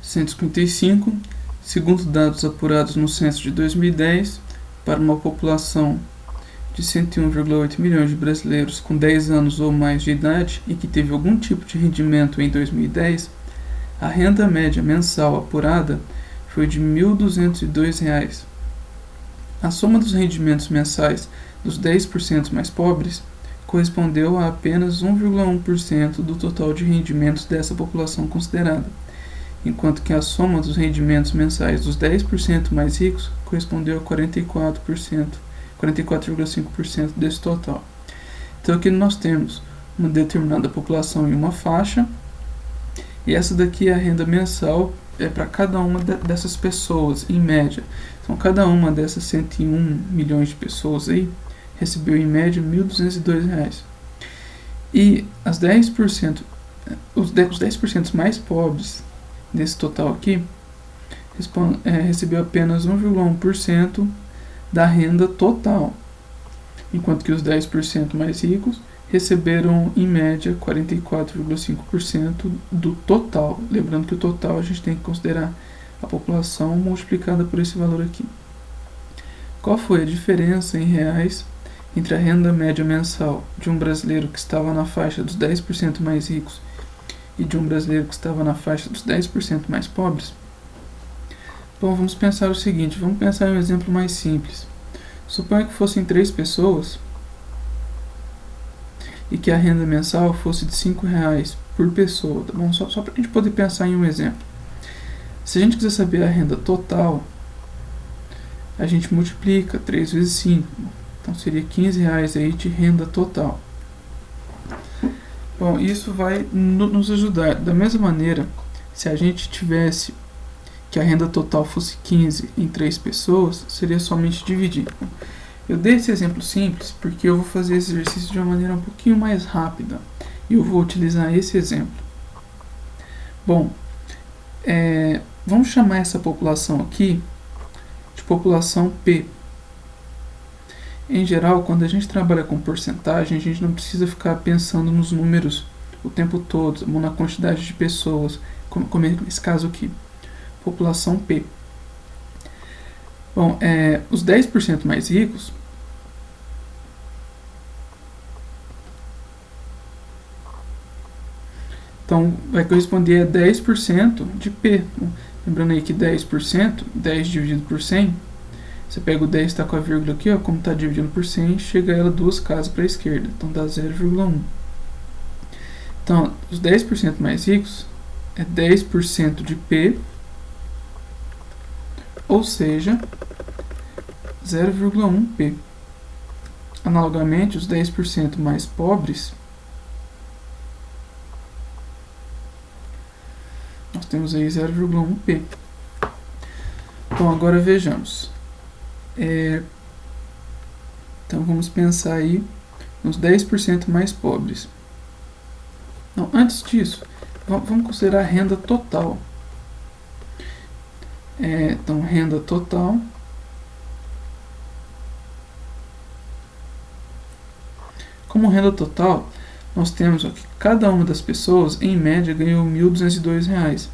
155, segundo dados apurados no censo de 2010, para uma população de 101,8 milhões de brasileiros com 10 anos ou mais de idade e que teve algum tipo de rendimento em 2010, a renda média mensal apurada foi de R$ 1.202. A soma dos rendimentos mensais dos 10% mais pobres correspondeu a apenas 1,1% do total de rendimentos dessa população considerada, enquanto que a soma dos rendimentos mensais dos 10% mais ricos correspondeu a 44,5% desse total. Então aqui nós temos uma determinada população em uma faixa, e essa daqui é a renda mensal para cada uma dessas pessoas, em média. Então cada uma dessas 101 milhões de pessoas aí recebeu em média R$ 1.202. E os 10% mais pobres desse total aqui recebeu apenas 1,1% da renda total, enquanto que os 10% mais ricos receberam em média 44,5% do total. Lembrando que o total a gente tem que considerar a população multiplicada por esse valor aqui. Qual foi a diferença em reais entre a renda média mensal de um brasileiro que estava na faixa dos 10% mais ricos e de um brasileiro que estava na faixa dos 10% mais pobres? Bom, vamos pensar o seguinte, vamos pensar em um exemplo mais simples. Suponha que fossem 3 pessoas e que a renda mensal fosse de R$ 5,00 por pessoa, tá bom? Só para a gente poder pensar em um exemplo. Se a gente quiser saber a renda total, a gente multiplica 3 vezes 5. Então seria R$ 15,00 aí de renda total. Bom, isso vai nos ajudar. Da mesma maneira, se a gente tivesse que a renda total fosse 15 em 3 pessoas, seria somente dividir. Eu dei esse exemplo simples porque eu vou fazer esse exercício de uma maneira um pouquinho mais rápida. E eu vou utilizar esse exemplo. Bom, vamos chamar essa população aqui de população P. Em geral, quando a gente trabalha com porcentagem, a gente não precisa ficar pensando nos números o tempo todo, ou na quantidade de pessoas, como nesse caso aqui. População P. Bom, os 10% mais ricos então vai corresponder a 10% de P. Lembrando aí que 10%, 10 dividido por 100, você pega o 10 está com a vírgula aqui, ó, como está dividindo por 100, chega ela 2 casas para a esquerda, então dá 0,1. Então, os 10% mais ricos é 10% de P, ou seja, 0,1P. Analogamente, os 10% mais pobres, nós temos aí 0,1P. Bom, agora vejamos. Então vamos pensar aí nos 10% mais pobres. Não, antes disso, vamos considerar a renda total. Então, renda total como renda total, nós temos que cada uma das pessoas, em média, ganhou R$ 1.202.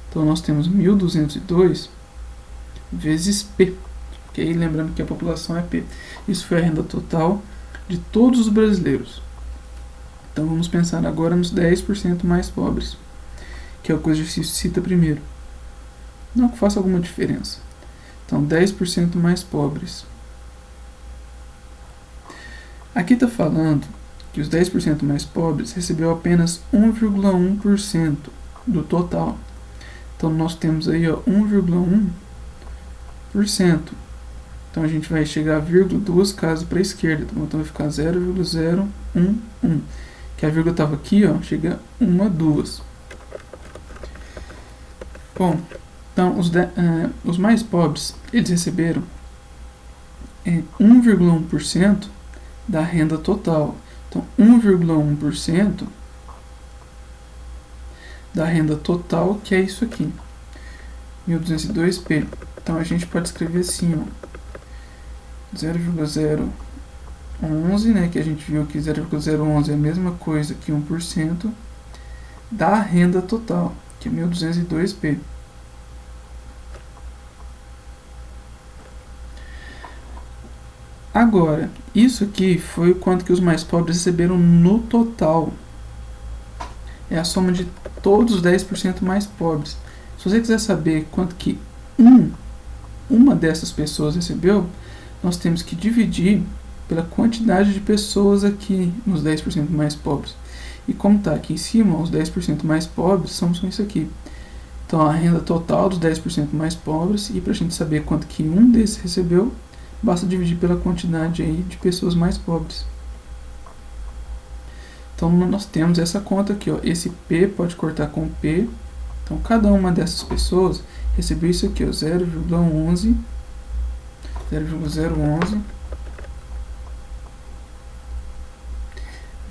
Então, nós temos 1.202 vezes P. Okay? Lembrando que a população é P. Isso foi a renda total de todos os brasileiros. Então, vamos pensar agora nos 10% mais pobres, que é o que o exercício cita primeiro. Não que faça alguma diferença. Então, 10% mais pobres. Aqui está falando que os 10% mais pobres recebeu apenas 1,1% do total. Então, nós temos aí 1,1%. Então, a gente vai chegar a vírgula 2 casas para a esquerda. Então, vai ficar 0,011. Que a vírgula estava aqui, ó, chega 1, 2. Bom, então, os mais pobres, eles receberam 1,1% da renda total. Então, 1,1% da renda total, que é isso aqui, 1.202P. Então, a gente pode escrever assim, ó, 0,011, né, que a gente viu que 0,011 é a mesma coisa que 1% da renda total, que é 1.202P. Agora, isso aqui foi o quanto que os mais pobres receberam no total. É a soma de todos os 10% mais pobres. Se você quiser saber quanto que uma dessas pessoas recebeu, nós temos que dividir pela quantidade de pessoas aqui nos 10% mais pobres. E como está aqui em cima, os 10% mais pobres são isso aqui. Então, a renda total dos 10% mais pobres, e para a gente saber quanto que um desses recebeu, basta dividir pela quantidade aí de pessoas mais pobres. Então, nós temos essa conta aqui, ó. Esse P pode cortar com P. Então, cada uma dessas pessoas recebeu isso aqui, ó, 0,11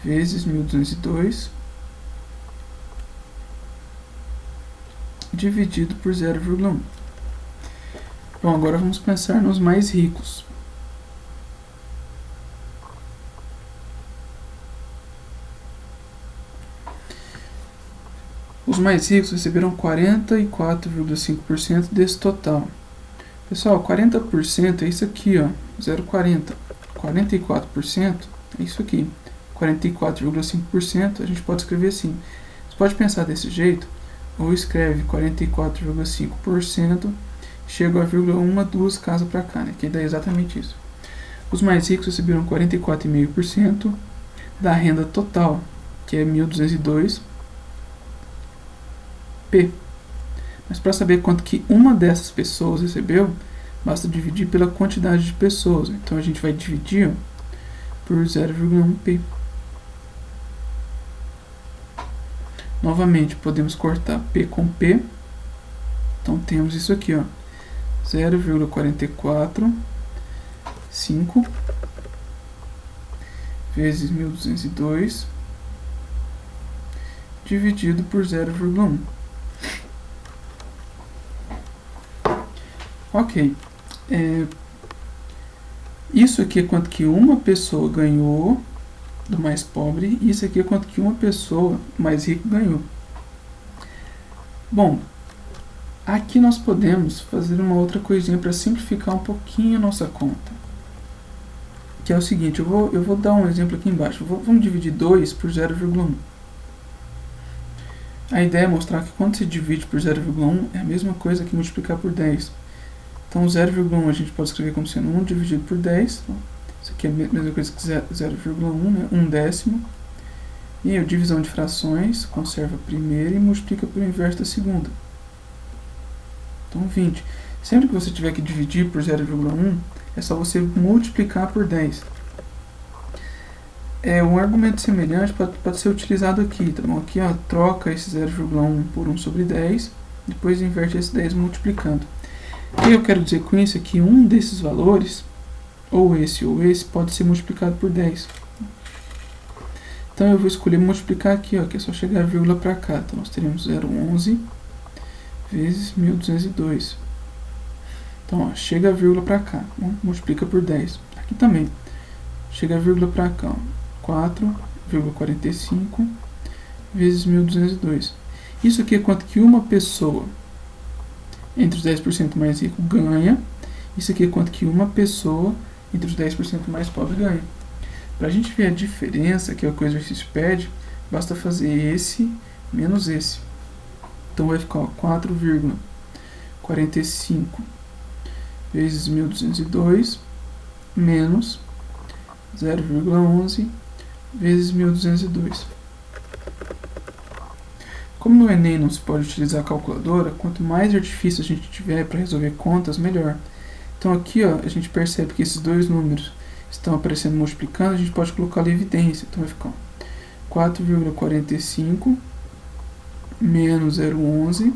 vezes 1.202 dividido por 0,1. Bom, agora vamos pensar nos mais ricos. Os mais ricos receberam 44,5% desse total. Pessoal, 40% é isso aqui, ó, 0,40. 44% é isso aqui. 44,5% a gente pode escrever assim. Você pode pensar desse jeito, ou escreve 44,5%, chega a vírgula 1, 2 casas para cá, né? Que dá exatamente isso. Os mais ricos receberam 44,5% da renda total, que é 1.202 P. Mas para saber quanto que uma dessas pessoas recebeu, basta dividir pela quantidade de pessoas. Então a gente vai dividir, ó, por 0,1 P. Novamente, podemos cortar P com P. Então temos isso aqui, ó, 0,445 vezes 1.202 dividido por 0,1. Ok. Isso aqui é quanto que uma pessoa ganhou do mais pobre, e isso aqui é quanto que uma pessoa mais rica ganhou. Bom, aqui nós podemos fazer uma outra coisinha para simplificar um pouquinho a nossa conta. Que é o seguinte, eu vou dar um exemplo aqui embaixo. Vamos dividir 2 por 0,1. A ideia é mostrar que quando se divide por 0,1 é a mesma coisa que multiplicar por 10. Então 0,1 a gente pode escrever como sendo 1 dividido por 10. Isso aqui é a mesma coisa que 0,1, né? 1/10. E aí a divisão de frações, conserva a primeira e multiplica pelo inverso da segunda. Então 20. Sempre que você tiver que dividir por 0,1, é só você multiplicar por 10. Um argumento semelhante pode ser utilizado aqui, tá bom? Aqui, ó, troca esse 0,1 por 1 sobre 10, depois inverte esse 10 multiplicando. O que eu quero dizer com isso é que um desses valores, ou esse, pode ser multiplicado por 10. Então eu vou escolher multiplicar aqui, ó, que é só chegar a vírgula para cá. Então nós teremos 0,11 vezes 1.202. Então, ó, chega a vírgula para cá, ó, multiplica por 10. Aqui também, chega a vírgula para cá, ó, 4,45 vezes 1.202. Isso aqui é quanto que uma pessoa entre os 10% mais ricos ganha. Isso aqui é quanto que uma pessoa entre os 10% mais pobres ganha. Para a gente ver a diferença, que é o que o exercício pede, basta fazer esse menos esse. Então vai ficar 4,45 vezes 1.202 menos 0,11 vezes 1.202. Como no Enem não se pode utilizar a calculadora, quanto mais artifício a gente tiver para resolver contas, melhor. Então aqui, ó, a gente percebe que esses dois números estão aparecendo multiplicando, a gente pode colocar ali evidência. Então vai ficar 4,45 menos 0,11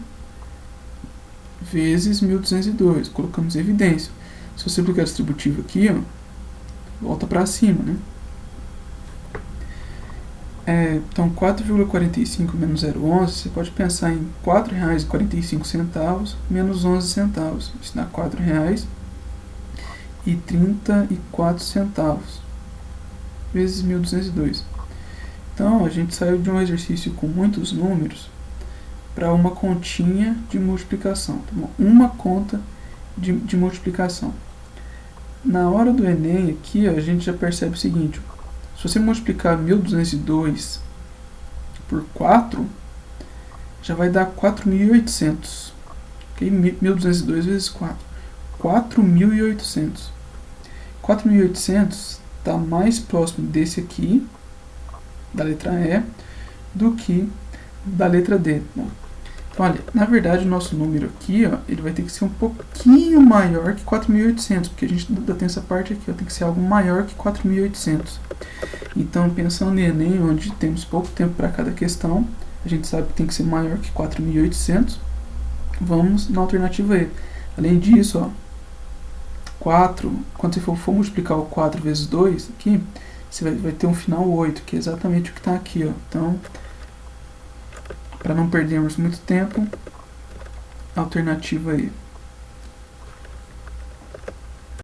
vezes 1.202. Colocamos evidência. Se você aplicar distributivo aqui, ó, volta para cima, né? Então 4,45 menos 0,11, você pode pensar em R$ 4,45 menos 11 centavos. Isso dá R$ 4,34 vezes 1.202. Então a gente saiu de um exercício com muitos números para uma continha de multiplicação, tá bom? Uma conta de multiplicação. Na hora do Enem aqui, ó, a gente já percebe o seguinte, se você multiplicar 1202 por 4, já vai dar 4.800. Okay? 1202 vezes 4. 4.800. 4.800 está mais próximo desse aqui, da letra E, do que da letra D. Olha, na verdade o nosso número aqui, ó, ele vai ter que ser um pouquinho maior que 4.800, porque a gente ainda tem essa parte aqui, ó, tem que ser algo maior que 4.800. Então, pensando em Enem, onde temos pouco tempo para cada questão, a gente sabe que tem que ser maior que 4.800, vamos na alternativa E. Além disso, ó, 4, quando você for multiplicar o 4 vezes 2 aqui, você vai ter um final 8, que é exatamente o que está aqui, ó. Então, para não perdermos muito tempo, alternativa E.